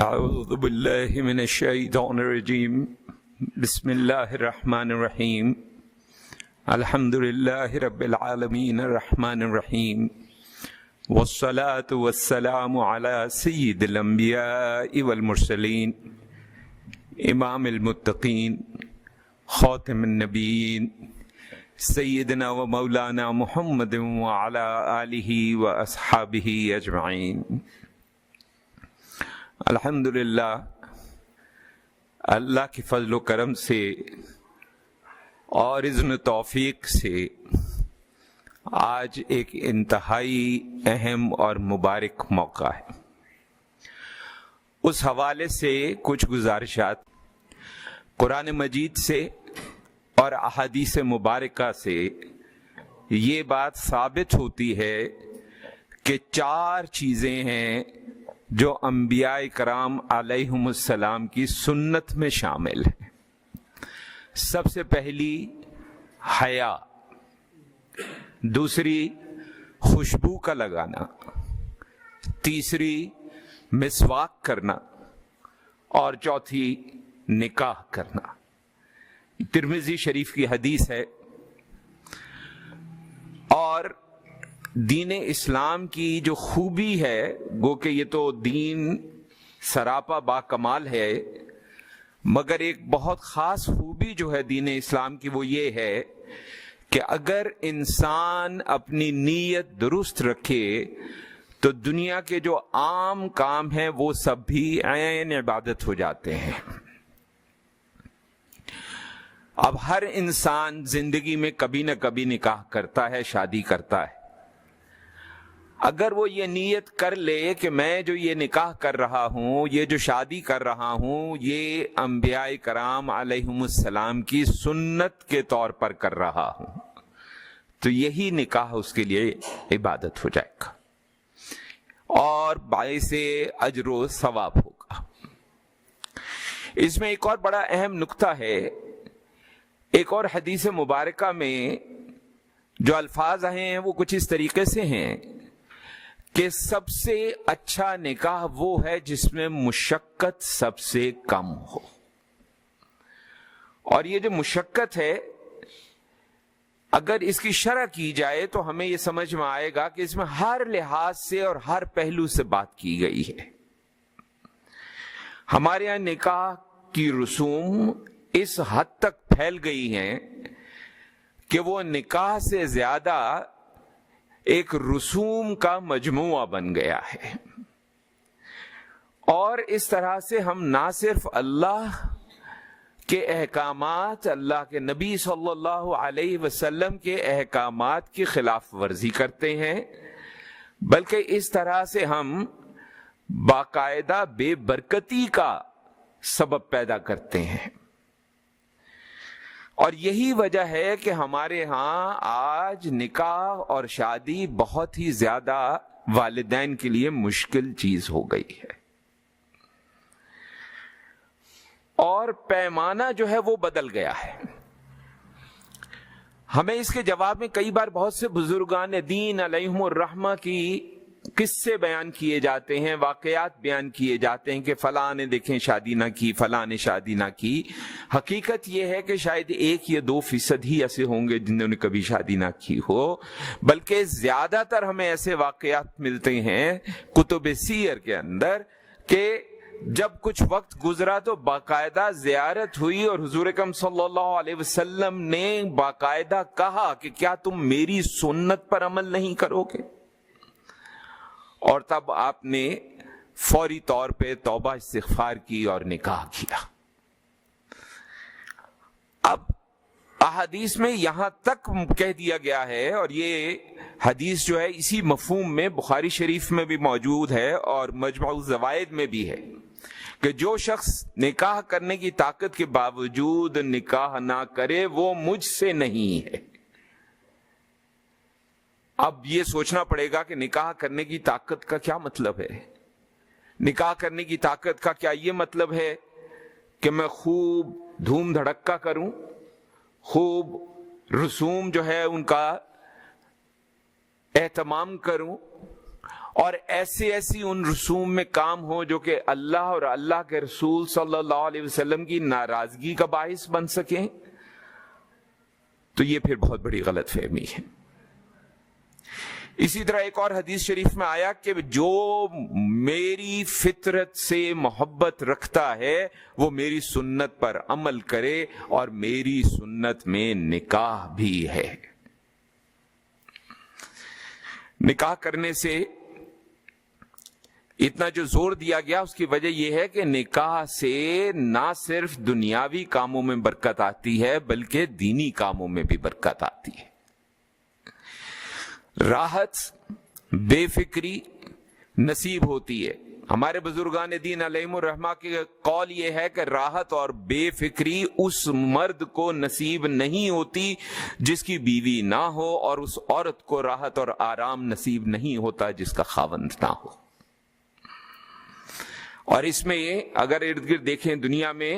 اعوذ باللہ من الشیطان الرجیم بسم اللہ الرحمن الرحیم الحمد للہ رب العالمین الرحمن الرحیم والصلاة والسلام علی سید الانبیاء والمرسلین امام المتقین خاتم النبیین سیدنا و مولانا محمد وعلی آلہ و اصحابہ اجمعین۔ الحمدللہ اللہ کی فضل و کرم سے اور اذن توفیق سے آج ایک انتہائی اہم اور مبارک موقع ہے۔ اس حوالے سے کچھ گزارشات قرآن مجید سے اور احادیث مبارکہ سے یہ بات ثابت ہوتی ہے کہ 4 چیزیں ہیں جو انبیاء کرام علیہم السلام کی سنت میں شامل ہے۔ سب سے پہلی حیا، دوسری خوشبو کا لگانا، تیسری مسواک کرنا اور چوتھی نکاح کرنا۔ ترمذی شریف کی حدیث ہے۔ اور دین اسلام کی جو خوبی ہے، گو کہ یہ تو دین سراپا با کمال ہے، مگر ایک بہت خاص خوبی جو ہے دین اسلام کی وہ یہ ہے کہ اگر انسان اپنی نیت درست رکھے تو دنیا کے جو عام کام ہیں وہ سب بھی عین عبادت ہو جاتے ہیں۔ اب ہر انسان زندگی میں کبھی نہ کبھی نکاح کرتا ہے، شادی کرتا ہے۔ اگر وہ یہ نیت کر لے کہ میں جو یہ نکاح کر رہا ہوں، یہ جو شادی کر رہا ہوں، یہ انبیاء کرام علیہم السلام کی سنت کے طور پر کر رہا ہوں، تو یہی نکاح اس کے لیے عبادت ہو جائے گا اور باعث اجر و ثواب ہوگا۔ اس میں ایک اور بڑا اہم نقطہ ہے۔ ایک اور حدیث مبارکہ میں جو الفاظ ہیں وہ کچھ اس طریقے سے ہیں کہ سب سے اچھا نکاح وہ ہے جس میں مشقت سب سے کم ہو۔ اور یہ جو مشقت ہے، اگر اس کی شرح کی جائے تو ہمیں یہ سمجھ میں آئے گا کہ اس میں ہر لحاظ سے اور ہر پہلو سے بات کی گئی ہے۔ ہمارے یہاں نکاح کی رسوم اس حد تک پھیل گئی ہیں کہ وہ نکاح سے زیادہ ایک رسوم کا مجموعہ بن گیا ہے۔ اور اس طرح سے ہم نہ صرف اللہ کے احکامات، اللہ کے نبی صلی اللہ علیہ وسلم کے احکامات کی خلاف ورزی کرتے ہیں، بلکہ اس طرح سے ہم باقاعدہ بے برکتی کا سبب پیدا کرتے ہیں۔ اور یہی وجہ ہے کہ ہمارے ہاں آج نکاح اور شادی بہت ہی زیادہ والدین کے لیے مشکل چیز ہو گئی ہے، اور پیمانہ جو ہے وہ بدل گیا ہے۔ ہمیں اس کے جواب میں کئی بار بہت سے بزرگان دین علیہم الرحمہ کی قصے بیان کیے جاتے ہیں، واقعات بیان کیے جاتے ہیں کہ فلاں نے دیکھیں شادی نہ کی، فلاں نے شادی نہ کی۔ حقیقت یہ ہے کہ شاید 1 یا 2% ہی ایسے ہوں گے جنہوں نے کبھی شادی نہ کی ہو، بلکہ زیادہ تر ہمیں ایسے واقعات ملتے ہیں کتب سیر کے اندر کہ جب کچھ وقت گزرا تو باقاعدہ زیارت ہوئی اور حضور اکرم صلی اللہ علیہ وسلم نے باقاعدہ کہا کہ کیا تم میری سنت پر عمل نہیں کرو گے؟ اور تب آپ نے فوری طور پہ توبہ استغفار کی اور نکاح کیا۔ اب احادیث میں یہاں تک کہہ دیا گیا ہے، اور یہ حدیث جو ہے اسی مفہوم میں بخاری شریف میں بھی موجود ہے اور مجموع الزوائد میں بھی ہے، کہ جو شخص نکاح کرنے کی طاقت کے باوجود نکاح نہ کرے وہ مجھ سے نہیں ہے۔ اب یہ سوچنا پڑے گا کہ نکاح کرنے کی طاقت کا کیا مطلب ہے؟ نکاح کرنے کی طاقت کا کیا یہ مطلب ہے کہ میں خوب دھوم دھڑکا کروں، خوب رسوم جو ہے ان کا اہتمام کروں اور ایسی ان رسوم میں کام ہو جو کہ اللہ اور اللہ کے رسول صلی اللہ علیہ وسلم کی ناراضگی کا باعث بن سکیں، تو یہ پھر بہت بڑی غلط فہمی ہے۔ اسی طرح ایک اور حدیث شریف میں آیا کہ جو میری فطرت سے محبت رکھتا ہے وہ میری سنت پر عمل کرے، اور میری سنت میں نکاح بھی ہے۔ نکاح کرنے سے اتنا جو زور دیا گیا اس کی وجہ یہ ہے کہ نکاح سے نہ صرف دنیاوی کاموں میں برکت آتی ہے بلکہ دینی کاموں میں بھی برکت آتی ہے۔ راحت، بے فکری نصیب ہوتی ہے۔ ہمارے بزرگان دین علیہم الرحمہ کے قول یہ ہے کہ راحت اور بے فکری اس مرد کو نصیب نہیں ہوتی جس کی بیوی نہ ہو، اور اس عورت کو راحت اور آرام نصیب نہیں ہوتا جس کا خاوند نہ ہو۔ اور اس میں اگر ارد گرد دیکھیں دنیا میں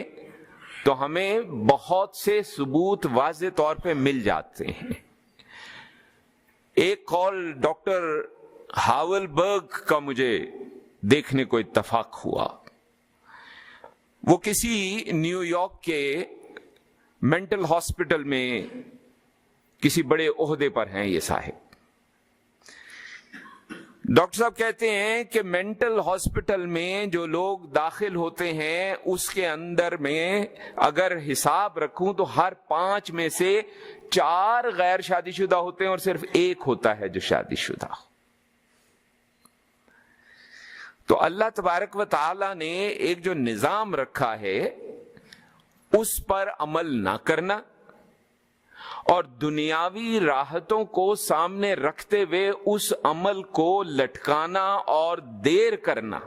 تو ہمیں بہت سے ثبوت واضح طور پہ مل جاتے ہیں۔ ایک قول ڈاکٹر ہاول برگ کا مجھے دیکھنے کو اتفاق ہوا۔ وہ کسی نیو یارک کے مینٹل ہاسپٹل میں کسی بڑے عہدے پر ہیں یہ صاحب۔ ڈاکٹر صاحب کہتے ہیں کہ مینٹل ہاسپٹل میں جو لوگ داخل ہوتے ہیں اس کے اندر میں اگر حساب رکھوں تو ہر 5 میں سے 4 غیر شادی شدہ ہوتے ہیں اور صرف 1 ہوتا ہے جو شادی شدہ۔ تو اللہ تبارک و تعالی نے ایک جو نظام رکھا ہے اس پر عمل نہ کرنا اور دنیاوی راحتوں کو سامنے رکھتے ہوئے اس عمل کو لٹکانا اور دیر کرنا،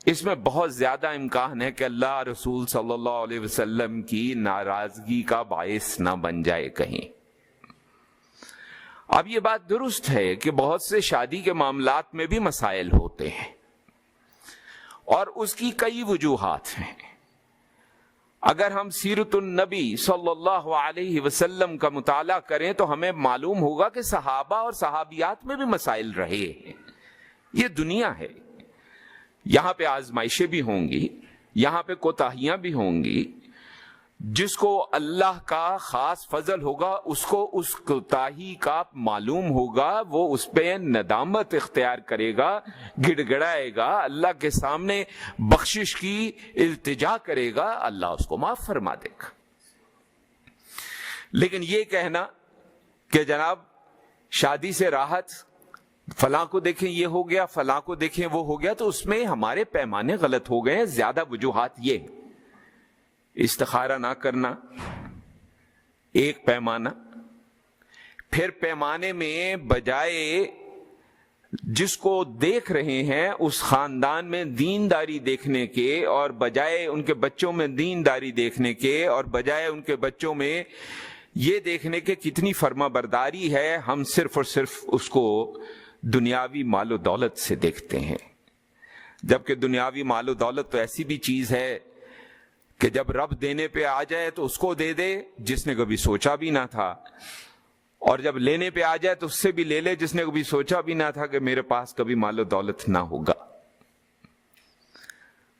اس میں بہت زیادہ امکان ہے کہ اللہ رسول صلی اللہ علیہ وسلم کی ناراضگی کا باعث نہ بن جائے کہیں۔ اب یہ بات درست ہے کہ بہت سے شادی کے معاملات میں بھی مسائل ہوتے ہیں اور اس کی کئی وجوہات ہیں۔ اگر ہم سیرت النبی صلی اللہ علیہ وسلم کا مطالعہ کریں تو ہمیں معلوم ہوگا کہ صحابہ اور صحابیات میں بھی مسائل رہے ہیں۔ یہ دنیا ہے، یہاں پہ آزمائشیں بھی ہوں گی، یہاں پہ کوتاہیاں بھی ہوں گی۔ جس کو اللہ کا خاص فضل ہوگا اس کو اس کوتاہی کا معلوم ہوگا، وہ اس پہ ندامت اختیار کرے گا، گڑ گڑائے گا، اللہ کے سامنے بخشش کی التجا کرے گا، اللہ اس کو معاف فرما دے گا۔ لیکن یہ کہنا کہ جناب شادی سے راحت، فلاں کو دیکھیں یہ ہو گیا، فلاں کو دیکھیں وہ ہو گیا، تو اس میں ہمارے پیمانے غلط ہو گئے ہیں۔ زیادہ وجوہات یہ ہیں: استخارہ نہ کرنا ایک پیمانہ، پھر پیمانے میں بجائے جس کو دیکھ رہے ہیں اس خاندان میں دینداری دیکھنے کے، اور بجائے ان کے بچوں میں دینداری دیکھنے کے، اور بجائے ان کے بچوں میں یہ دیکھنے کے کتنی فرما برداری ہے، ہم صرف اور صرف اس کو دنیاوی مال و دولت سے دیکھتے ہیں۔ جبکہ دنیاوی مال و دولت تو ایسی بھی چیز ہے کہ جب رب دینے پہ آ جائے تو اس کو دے دے جس نے کبھی سوچا بھی نہ تھا، اور جب لینے پہ آ جائے تو اس سے بھی لے لے جس نے کبھی سوچا بھی نہ تھا کہ میرے پاس کبھی مال و دولت نہ ہوگا۔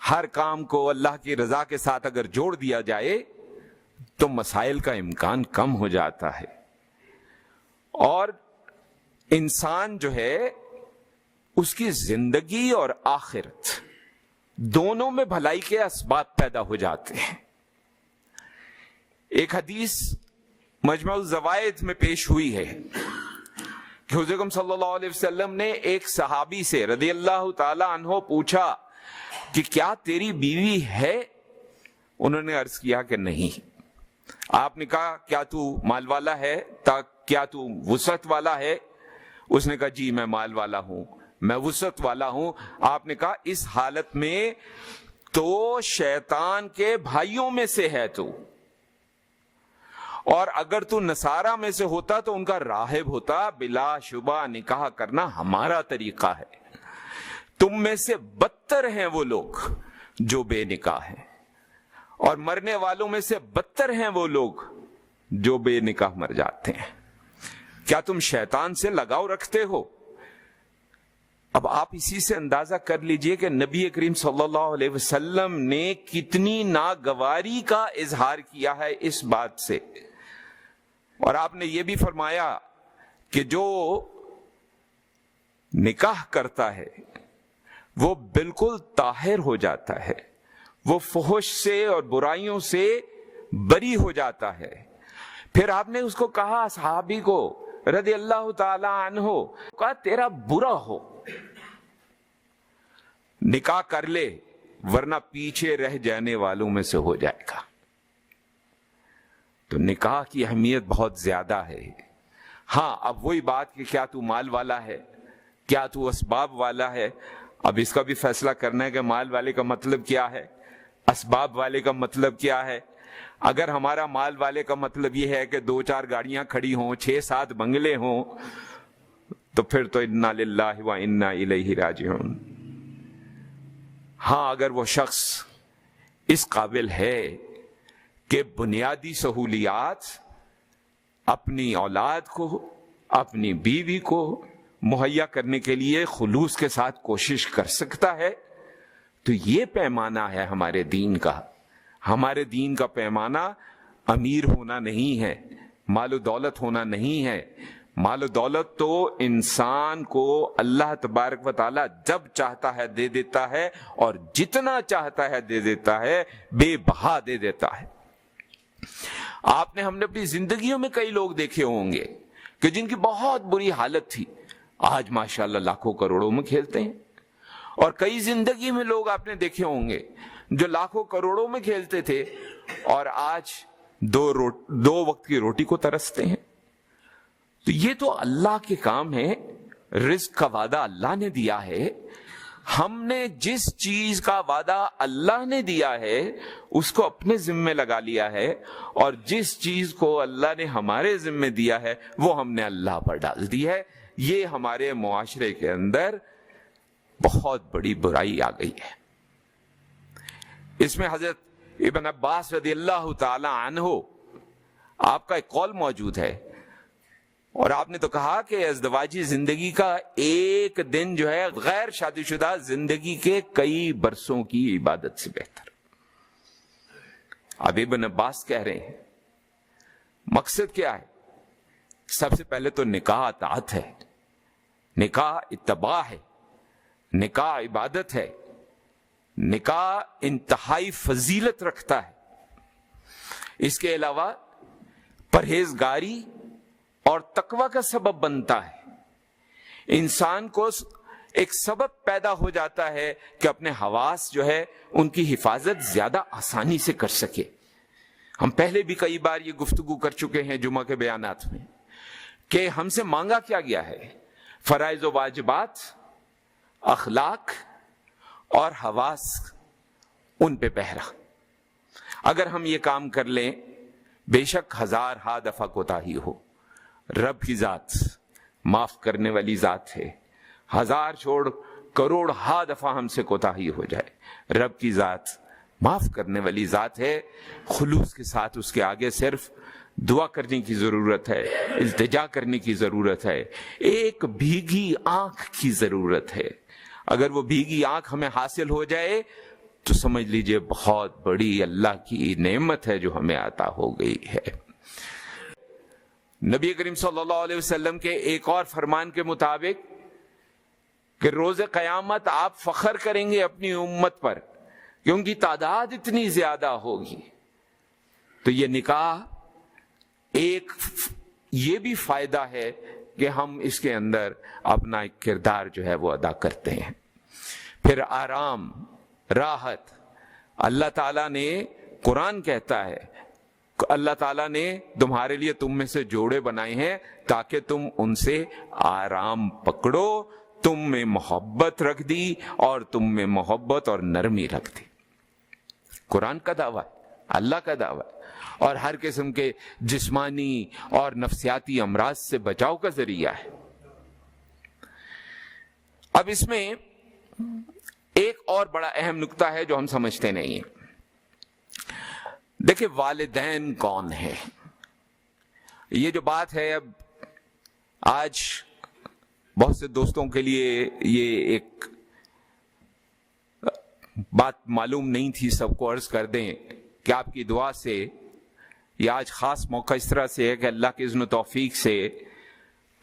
ہر کام کو اللہ کی رضا کے ساتھ اگر جوڑ دیا جائے تو مسائل کا امکان کم ہو جاتا ہے، اور انسان جو ہے اس کی زندگی اور آخرت دونوں میں بھلائی کے اسباب پیدا ہو جاتے ہیں۔ ایک حدیث مجمع الزوائد میں پیش ہوئی ہے کہ حضور اکرم صلی اللہ علیہ وسلم نے ایک صحابی سے رضی اللہ تعالی عنہ پوچھا کہ کیا تیری بیوی ہے؟ انہوں نے عرض کیا کہ نہیں۔ آپ نے کہا کیا تو مال والا ہے؟ کیا تو وسعت والا ہے؟ اس نے کہا جی میں مال والا ہوں، میں وسعت والا ہوں۔ آپ نے کہا اس حالت میں تو شیطان کے بھائیوں میں سے ہے تو، اور اگر تو نصارہ میں سے ہوتا تو ان کا راہب ہوتا۔ بلا شبہ نکاح کرنا ہمارا طریقہ ہے۔ تم میں سے بدتر ہیں وہ لوگ جو بے نکاح ہیں، اور مرنے والوں میں سے بدتر ہیں وہ لوگ جو بے نکاح مر جاتے ہیں۔ کیا تم شیطان سے لگاؤ رکھتے ہو؟ اب آپ اسی سے اندازہ کر لیجئے کہ نبی کریم صلی اللہ علیہ وسلم نے کتنی ناگواری کا اظہار کیا ہے اس بات سے. اور آپ نے یہ بھی فرمایا کہ جو نکاح کرتا ہے وہ بالکل طاہر ہو جاتا ہے، وہ فحش سے اور برائیوں سے بری ہو جاتا ہے. پھر آپ نے اس کو کہا، صحابی کو رضی اللہ تعالی عنہ، کہا تیرا برا ہو، نکاح کر لے ورنہ پیچھے رہ جانے والوں میں سے ہو جائے گا. تو نکاح کی اہمیت بہت زیادہ ہے. ہاں اب وہی بات کہ کیا تو مال والا ہے، کیا تو اسباب والا ہے، اب اس کا بھی فیصلہ کرنا ہے کہ مال والے کا مطلب کیا ہے، اسباب والے کا مطلب کیا ہے. اگر ہمارا مال والے کا مطلب یہ ہے کہ 2-4 گاڑیاں کھڑی ہوں، 6-7 بنگلے ہوں، تو پھر تو انا للہ و انا الیہ راجعون. ہاں اگر وہ شخص اس قابل ہے کہ بنیادی سہولیات اپنی اولاد کو، اپنی بیوی کو مہیا کرنے کے لیے خلوص کے ساتھ کوشش کر سکتا ہے، تو یہ پیمانہ ہے ہمارے دین کا. ہمارے دین کا پیمانہ امیر ہونا نہیں ہے، مال و دولت ہونا نہیں ہے. مال و دولت تو انسان کو اللہ تبارک و تعالی جب چاہتا ہے دے دیتا ہے، اور جتنا چاہتا ہے دے دیتا ہے، بے بہا دے دیتا ہے. ہم نے اپنی زندگیوں میں کئی لوگ دیکھے ہوں گے کہ جن کی بہت بری حالت تھی، آج ماشاءاللہ لاکھوں کروڑوں میں کھیلتے ہیں. اور کئی زندگی میں لوگ آپ نے دیکھے ہوں گے جو لاکھوں کروڑوں میں کھیلتے تھے اور آج 2 وقت کی روٹی کو ترستے ہیں. تو یہ تو اللہ کے کام ہے. رزق کا وعدہ اللہ نے دیا ہے. ہم نے جس چیز کا وعدہ اللہ نے دیا ہے اس کو اپنے ذمے لگا لیا ہے، اور جس چیز کو اللہ نے ہمارے ذمے دیا ہے وہ ہم نے اللہ پر ڈال دی ہے. یہ ہمارے معاشرے کے اندر بہت بڑی برائی آ گئی ہے. اس میں حضرت ابن عباس رضی اللہ تعالی عنہ آپ کا ایک قول موجود ہے، اور آپ نے تو کہا کہ ازدواجی زندگی کا ایک دن جو ہے غیر شادی شدہ زندگی کے کئی برسوں کی عبادت سے بہتر. اب ابن عباس کہہ رہے ہیں مقصد کیا ہے؟ سب سے پہلے تو نکاح اطاعت ہے، نکاح اتباع ہے، نکاح عبادت ہے، نکاح انتہائی فضیلت رکھتا ہے. اس کے علاوہ پرہیزگاری اور تقوی کا سبب بنتا ہے. انسان کو ایک سبب پیدا ہو جاتا ہے کہ اپنے حواس جو ہے ان کی حفاظت زیادہ آسانی سے کر سکے. ہم پہلے بھی کئی بار یہ گفتگو کر چکے ہیں جمعہ کے بیانات میں کہ ہم سے مانگا کیا گیا ہے؟ فرائض و واجبات، اخلاق اور حواس، ان پہ پہرا. اگر ہم یہ کام کر لیں، بے شک 1000 دفعہ کوتاہی ہو، رب کی ذات معاف کرنے والی ذات ہے. 1000 چھوڑ کروڑ دفعہ ہم سے کوتاہی ہو جائے، رب کی ذات معاف کرنے والی ذات ہے. خلوص کے ساتھ اس کے آگے صرف دعا کرنے کی ضرورت ہے، التجا کرنے کی ضرورت ہے، ایک بھیگی آنکھ کی ضرورت ہے. اگر وہ بھیگی آنکھ ہمیں حاصل ہو جائے تو سمجھ لیجئے بہت بڑی اللہ کی نعمت ہے جو ہمیں عطا ہو گئی ہے. نبی کریم صلی اللہ علیہ وسلم کے ایک اور فرمان کے مطابق کہ روز قیامت آپ فخر کریں گے اپنی امت پر کہ ان کی تعداد اتنی زیادہ ہوگی. تو یہ نکاح ایک یہ بھی فائدہ ہے کہ ہم اس کے اندر اپنا ایک کردار جو ہے وہ ادا کرتے ہیں. پھر آرام، راحت. اللہ تعالیٰ نے قرآن کہتا ہے اللہ تعالیٰ نے تمہارے لیے تم میں سے جوڑے بنائے ہیں تاکہ تم ان سے آرام پکڑو. تم میں محبت رکھ دی اور تم میں محبت اور نرمی رکھ دی. قرآن کا دعویٰ ہے، اللہ کا دعویٰ ہے، اور ہر قسم کے جسمانی اور نفسیاتی امراض سے بچاؤ کا ذریعہ ہے. اب اس میں ایک اور بڑا اہم نکتہ ہے جو ہم سمجھتے نہیں ہیں. دیکھیں والدین کون ہے؟ یہ جو بات ہے اب آج بہت سے دوستوں کے لیے یہ ایک بات معلوم نہیں تھی، سب کو عرض کر دیں کہ آپ کی دعا سے یہ آج خاص موقع اس طرح سے ہے کہ اللہ کے اذن و توفیق سے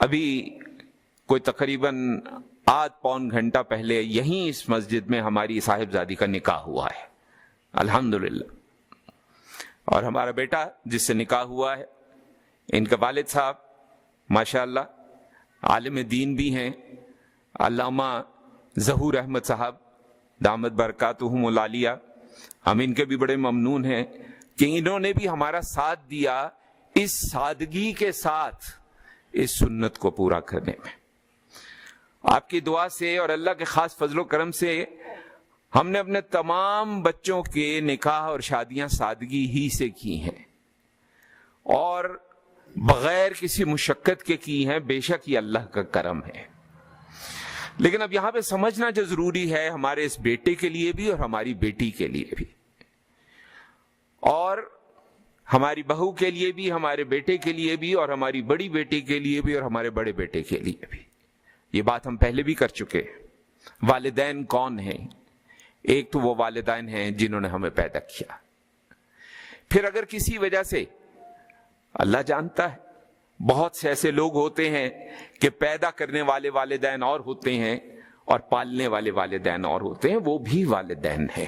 ابھی کوئی تقریباً آدھ پون گھنٹہ پہلے یہیں اس مسجد میں ہماری صاحبزادی کا نکاح ہوا ہے، الحمدللہ۔ اور ہمارا بیٹا جس سے نکاح ہوا ہے، ان کے والد صاحب ماشاءاللہ عالم دین بھی ہیں، علامہ ظہور احمد صاحب دامت برکاتہم العالیہ۔ ہم ان کے بھی بڑے ممنون ہیں کہ انہوں نے بھی ہمارا ساتھ دیا اس سادگی کے ساتھ اس سنت کو پورا کرنے میں۔ آپ کی دعا سے اور اللہ کے خاص فضل و کرم سے ہم نے اپنے تمام بچوں کے نکاح اور شادیاں سادگی ہی سے کی ہیں اور بغیر کسی مشقت کے کی ہیں، بے شک یہ اللہ کا کرم ہے۔ لیکن اب یہاں پہ سمجھنا جو ضروری ہے ہمارے اس بیٹے کے لیے بھی اور ہماری بیٹی کے لیے بھی، اور ہماری بہو کے لیے بھی، ہمارے بیٹے کے لیے بھی، اور ہماری بڑی بیٹی کے لیے بھی، اور ہمارے بڑے بیٹے کے لیے بھی، یہ بات ہم پہلے بھی کر چکے۔ والدین کون ہیں؟ ایک تو وہ والدین ہیں جنہوں نے ہمیں پیدا کیا، پھر اگر کسی وجہ سے اللہ جانتا ہے بہت سے ایسے لوگ ہوتے ہیں کہ پیدا کرنے والے والدین اور ہوتے ہیں اور پالنے والے والدین اور ہوتے ہیں، وہ بھی والدین ہیں۔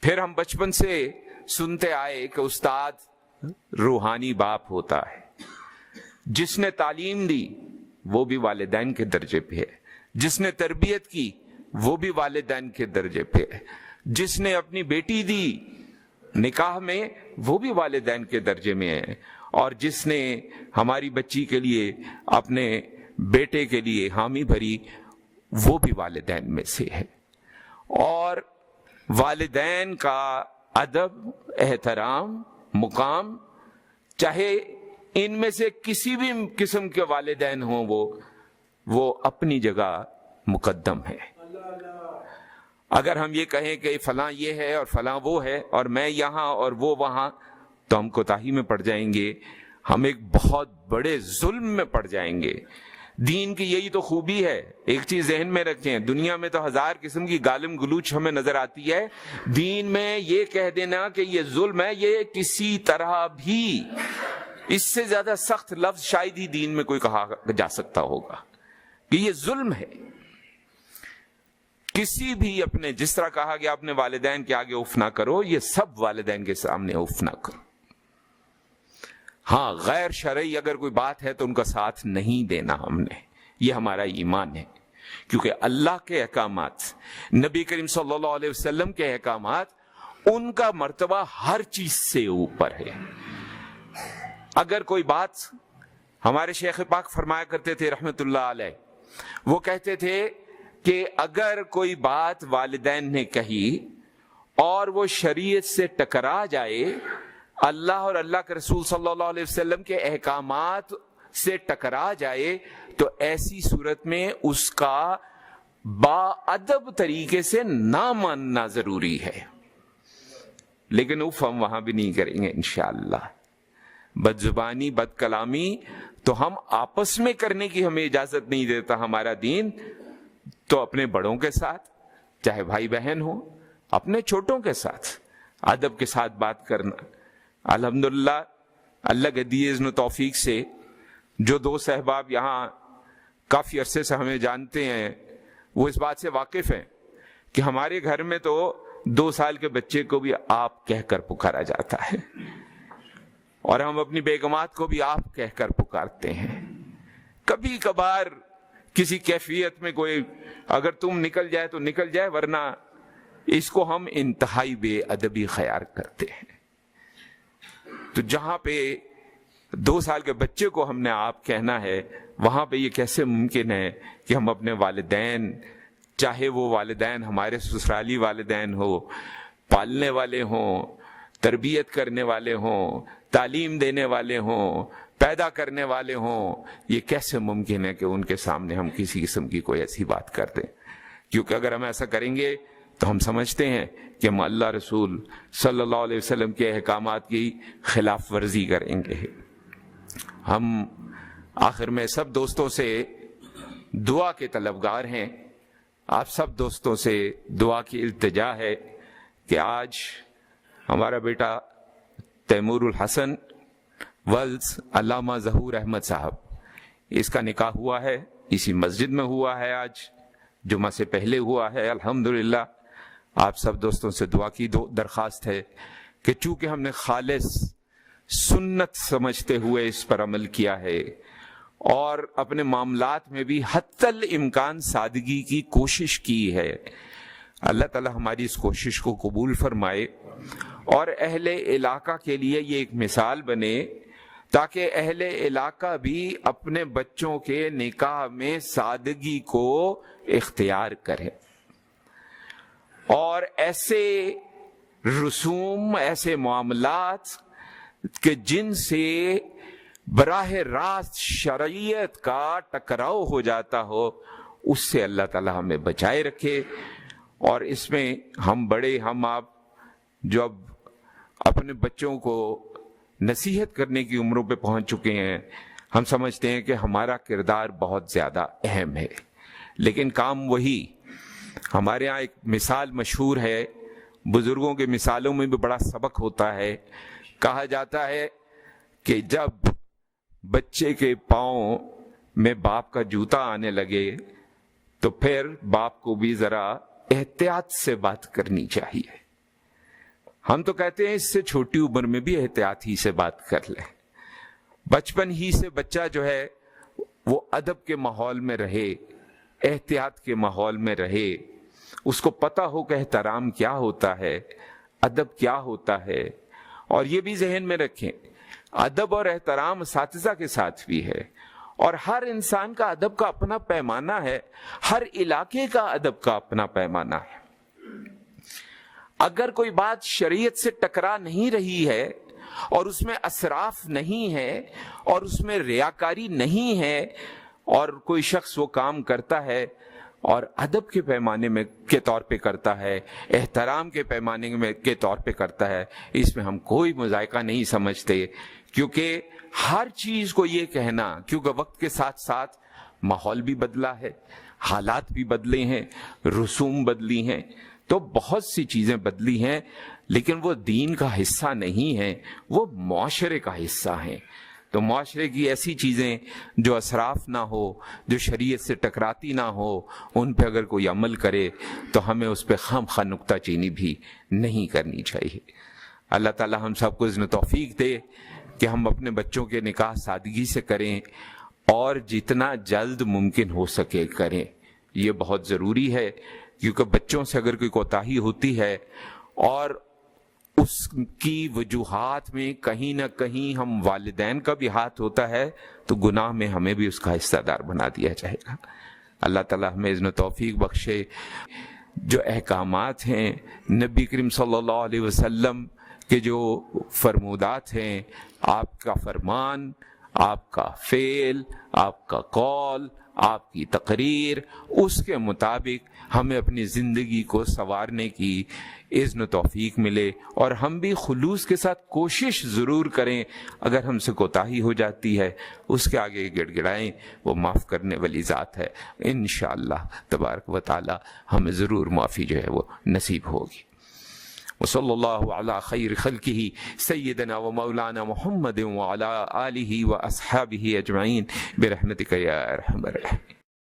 پھر ہم بچپن سے سنتے آئے کہ استاد روحانی باپ ہوتا ہے، جس نے تعلیم دی وہ بھی والدین کے درجے پہ ہے، جس نے تربیت کی وہ بھی والدین کے درجے پہ ہے، جس نے اپنی بیٹی دی نکاح میں وہ بھی والدین کے درجے میں ہے، اور جس نے ہماری بچی کے لیے اپنے بیٹے کے لیے حامی بھری وہ بھی والدین میں سے ہے۔ اور والدین کا ادب، احترام، مقام، چاہے ان میں سے کسی بھی قسم کے والدین ہوں، وہ اپنی جگہ مقدم ہے۔ اگر ہم یہ کہیں کہ فلاں یہ ہے اور فلاں وہ ہے اور میں یہاں اور وہ وہاں، تو ہم کوتاہی میں پڑ جائیں گے، ہم ایک بہت بڑے ظلم میں پڑ جائیں گے۔ دین کی یہی تو خوبی ہے، ایک چیز ذہن میں رکھیں، دنیا میں تو ہزار قسم کی گالم گلوچ ہمیں نظر آتی ہے، دین میں یہ کہہ دینا کہ یہ ظلم ہے، یہ کسی طرح بھی اس سے زیادہ سخت لفظ شاید ہی دین میں کوئی کہا جا سکتا ہوگا کہ یہ ظلم ہے۔ کسی بھی اپنے، جس طرح کہا گیا اپنے والدین کے آگے اف نہ کرو، یہ سب والدین کے سامنے اف نہ کرو۔ ہاں، غیر شرعی اگر کوئی بات ہے تو ان کا ساتھ نہیں دینا ہم نے، یہ ہمارا ایمان ہے، کیونکہ اللہ کے احکامات، نبی کریم صلی اللہ علیہ وسلم کے احکامات، ان کا مرتبہ ہر چیز سے اوپر ہے۔ اگر کوئی بات، ہمارے شیخ پاک فرمایا کرتے تھے رحمت اللہ علیہ، وہ کہتے تھے کہ اگر کوئی بات والدین نے کہی اور وہ شریعت سے ٹکرا جائے، اللہ اور اللہ کے رسول صلی اللہ علیہ وسلم کے احکامات سے ٹکرا جائے، تو ایسی صورت میں اس کا باادب طریقے سے نہ ماننا ضروری ہے۔ لیکن ہم وہاں بھی نہیں کریں گے انشاءاللہ۔ بد زبانی، بد کلامی تو ہم آپس میں کرنے کی ہمیں اجازت نہیں دیتا ہمارا دین، تو اپنے بڑوں کے ساتھ، چاہے بھائی بہن ہو، اپنے چھوٹوں کے ساتھ ادب کے ساتھ بات کرنا۔ الحمدللہ اللہ کے دیے اذن و توفیق سے جو دو صحباب یہاں کافی عرصے سے ہمیں جانتے ہیں، وہ اس بات سے واقف ہیں کہ ہمارے گھر میں تو 2 سال کے بچے کو بھی آپ کہہ کر پکارا جاتا ہے، اور ہم اپنی بیگمات کو بھی آپ کہہ کر پکارتے ہیں۔ کبھی کبھار کسی کیفیت میں کوئی اگر تم نکل جائے تو نکل جائے، ورنہ اس کو ہم انتہائی بے ادبی خیال کرتے ہیں۔ تو جہاں پہ 2 سال کے بچے کو ہم نے آپ کہنا ہے، وہاں پہ یہ کیسے ممکن ہے کہ ہم اپنے والدین، چاہے وہ والدین ہمارے سسرالی والدین ہو، پالنے والے ہوں، تربیت کرنے والے ہوں، تعلیم دینے والے ہوں، پیدا کرنے والے ہوں، یہ کیسے ممکن ہے کہ ان کے سامنے ہم کسی قسم کی کوئی ایسی بات کر دیں؟ کیونکہ اگر ہم ایسا کریں گے تو ہم سمجھتے ہیں کہ ہم اللہ رسول صلی اللہ علیہ وسلم کے احکامات کی خلاف ورزی کریں گے۔ ہم آخر میں سب دوستوں سے دعا کے طلبگار ہیں. آپ سب دوستوں سے دعا کی التجا ہے کہ آج ہمارا بیٹا تیمور الحسن ولز علامہ ظہور احمد صاحب، اس کا نکاح ہوا ہے، اسی مسجد میں ہوا ہے، آج جمعہ سے پہلے ہوا ہے. الحمدللہ آپ سب دوستوں سے دعا کی درخواست ہے کہ چونکہ ہم نے خالص سنت سمجھتے ہوئے اس پر عمل کیا ہے اور اپنے معاملات میں بھی حتی الامکان سادگی کی کوشش کی ہے، اللہ تعالی ہماری اس کوشش کو قبول فرمائے اور اہل علاقہ کے لیے یہ ایک مثال بنے، تاکہ اہل علاقہ بھی اپنے بچوں کے نکاح میں سادگی کو اختیار کرے اور ایسے رسوم، ایسے معاملات کہ جن سے براہ راست شرعیت کا ٹکراؤ ہو جاتا ہو، اس سے اللہ تعالی ہمیں بچائے رکھے. اور اس میں ہم آپ جو اب اپنے بچوں کو نصیحت کرنے کی عمروں پہ پہنچ چکے ہیں، ہم سمجھتے ہیں کہ ہمارا کردار بہت زیادہ اہم ہے، لیکن کام وہی. ہمارے ہاں ایک مثال مشہور ہے، بزرگوں کے مثالوں میں بھی بڑا سبق ہوتا ہے. کہا جاتا ہے کہ جب بچے کے پاؤں میں باپ کا جوتا آنے لگے تو پھر باپ کو بھی ذرا احتیاط سے بات کرنی چاہیے. ہم تو کہتے ہیں اس سے چھوٹی عمر میں بھی احتیاط ہی سے بات کر لیں. بچپن ہی سے بچہ جو ہے وہ ادب کے ماحول میں رہے، احتیاط کے ماحول میں رہے، اس کو پتہ ہو کہ احترام کیا ہوتا ہے، ادب کیا ہوتا ہے. اور یہ بھی ذہن میں رکھیں، ادب اور احترام اساتذہ کے ساتھ بھی ہے، اور ہر انسان کا ادب کا اپنا پیمانہ ہے، ہر علاقے کا ادب کا اپنا پیمانہ ہے. اگر کوئی بات شریعت سے ٹکرا نہیں رہی ہے اور اس میں اسراف نہیں ہے اور اس میں ریاکاری نہیں ہے اور کوئی شخص وہ کام کرتا ہے اور ادب کے پیمانے میں کے طور پہ کرتا ہے، احترام کے پیمانے میں کے طور پہ کرتا ہے، اس میں ہم کوئی مذائقہ نہیں سمجھتے. کیونکہ ہر چیز کو یہ کہنا، کیونکہ وقت کے ساتھ ساتھ ماحول بھی بدلا ہے، حالات بھی بدلے ہیں، رسوم بدلی ہیں، تو بہت سی چیزیں بدلی ہیں، لیکن وہ دین کا حصہ نہیں ہیں، وہ معاشرے کا حصہ ہیں. تو معاشرے کی ایسی چیزیں جو اسراف نہ ہو، جو شریعت سے ٹکراتی نہ ہو، ان پہ اگر کوئی عمل کرے تو ہمیں اس پہ خام خواہ نکتہ چینی بھی نہیں کرنی چاہیے. اللہ تعالی ہم سب کو اذن توفیق دے کہ ہم اپنے بچوں کے نکاح سادگی سے کریں اور جتنا جلد ممکن ہو سکے کریں. یہ بہت ضروری ہے، کیونکہ بچوں سے اگر کوئی کوتاہی ہوتی ہے اور اس کی وجوہات میں کہیں نہ کہیں ہم والدین کا بھی ہاتھ ہوتا ہے تو گناہ میں ہمیں بھی اس کا حصہ دار بنا دیا جائے گا. اللہ تعالی ہمیں اذن و توفیق بخشے. جو احکامات ہیں نبی کریم صلی اللہ علیہ وسلم کے جو فرمودات ہیں، آپ کا فرمان، آپ کا فعل، آپ کا قول، آپ کی تقریر، اس کے مطابق ہمیں اپنی زندگی کو سنوارنے کی اذن و توفیق ملے، اور ہم بھی خلوص کے ساتھ کوشش ضرور کریں. اگر ہم سے کوتاہی ہو جاتی ہے اس کے آگے گڑ گڑائیں، وہ معاف کرنے والی ذات ہے. انشاءاللہ تبارک و تعالی ہمیں ضرور معافی جو ہے وہ نصیب ہوگی. وصلی اللہ علی خیر خلقہ سیدنا و مولانا محمد وعلی آلہ و اصحابہ اجمعین برحمتک یا ارحم الراحمین.